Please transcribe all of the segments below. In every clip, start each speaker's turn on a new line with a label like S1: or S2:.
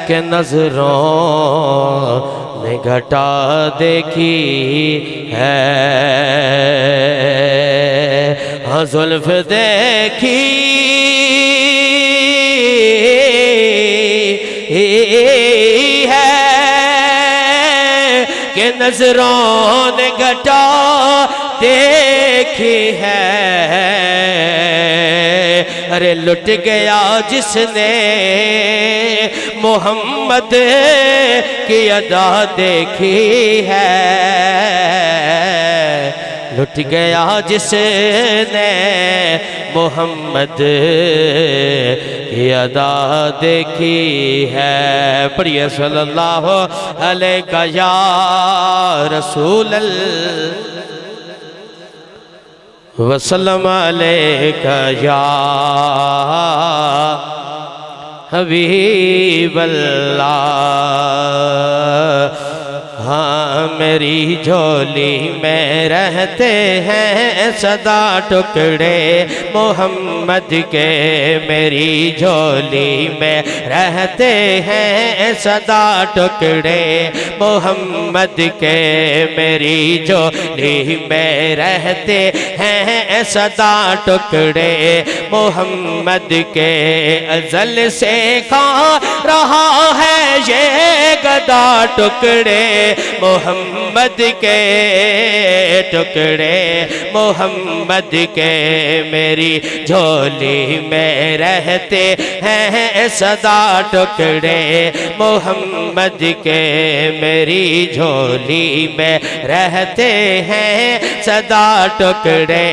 S1: کہ نظروں نے گھٹا دیکھی ہے، ہاں زلف دیکھی ہے کہ نظروں نے گھٹا دیکھی ہے، ارے لٹ گیا جس نے محمد کی ادا دیکھی ہے، لٹ گیا جس نے محمد کی ادا دیکھی ہے۔ پڑھیے صلی اللہ علیہ یا رسول اللہ وسلم علیکہ یا حبیب اللہ۔ ہاں میری جھولی میں رہتے ہیں سدا ٹکڑے محمد کے، میری جھولی میں رہتے ہیں سدا ٹکڑے محمد کے، میری جھولی میں رہتے ہیں سدا ٹکڑے محمد کے، ازل سے کھا رہا ہے یہ گدا ٹکڑے محمد کے، ٹکڑے محمد کے، میری جھولی میں رہتے ہیں سدا ٹکڑے محمد کے، میری جھولی میں رہتے ہیں سدا ٹکڑے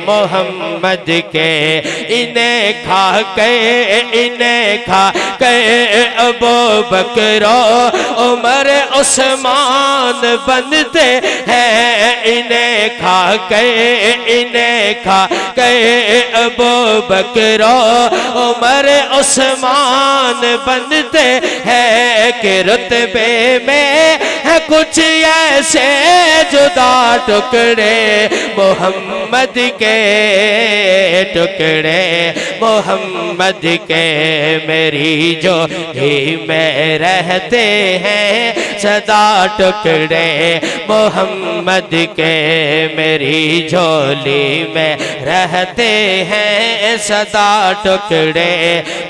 S1: محمد کے، انہیں کھا کے ابو بکر و عمر عثمان بنتے ہیں، انہیں کھا کے ابو بکر و عمر عثمان بنتے ہیں، کہ رتبے میں ہے کچھ ایسے جدا ٹکڑے محمد کے، ٹکڑے محمد کے، میری جھولی میں رہتے ہیں سدا ٹکڑے محمد کے، میری جھولی میں رہتے ہیں سدا ٹکڑے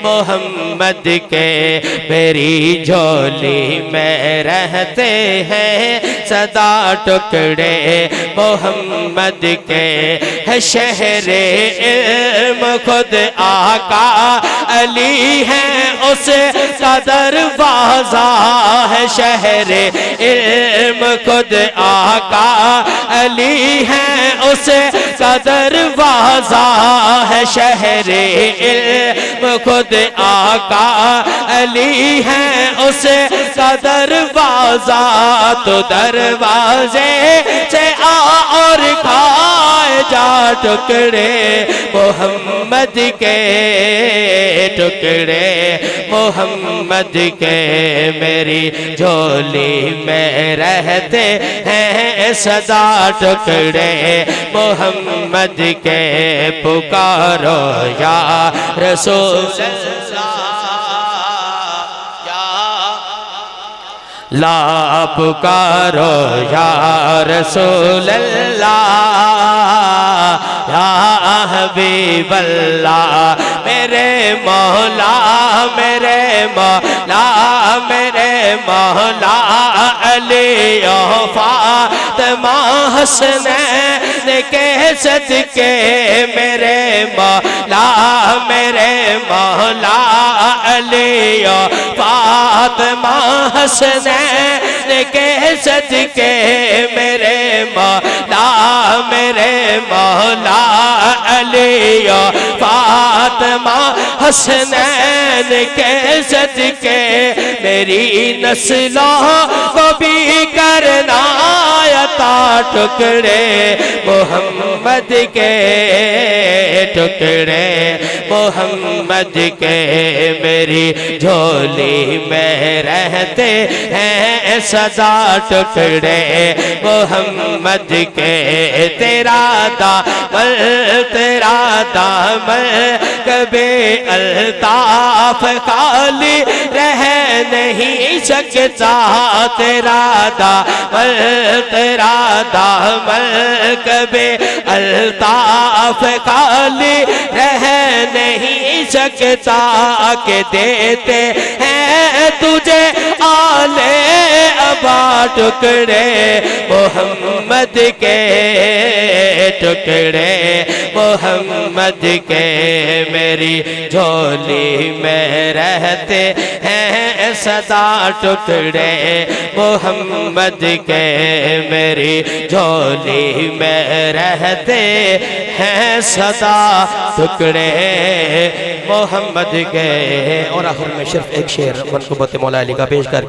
S1: محمد کے، میری جھولی میں رہتے ہیں سدا ٹکڑے محمد کے، ہے شہر علم خود آقا علی ہے اس کا دروازہ، ہے شہر علم خود آقا علی ہے اس کا دروازہ، ہے شہر علم خود آقا علی ہے اس کا دروازہ، تو دروازے سے اور کھائے جا ٹکڑے محمد کے، ٹکڑے محمد کے، میری جھولی میں رہتے ہیں سدا ٹکڑے محمد کے، پکارو یا رسول اللہ لا پکارو یا رسول اللہ یا حبیب اللہ، میرے مولا میرے مولا میرے مولا علی و فاطمہ حسنین کے صدقے، میرے مولا علی و فاطمہ حسنین کے صدقے، میرے مولا علی و فاطمہ حسنین کے صدقے، میری نسلوں کو بھی کرنا عطا ٹکڑے محمد کے، ٹکڑے محمد کے، میری جھولی میں رہتے ہیں سدا ٹکڑے محمد کے، تیرا دامن کبھی الطاف خالی رہنے نہیں سکتا تیرا دامن کبھی الطاف خالی رہ نہیں سکتا کہ دیتے ہیں تجھے آلے ابا ٹکڑے محمد کے ٹکڑے محمد کے میری جھولی میں رہتے ہیں سدا ٹکڑے محمد کے میری جھولی میں رہتے ہیں سدا ٹکڑے محمد کے. اور آخر میں صرف ایک شعر منقبت مولا علی کا پیش کر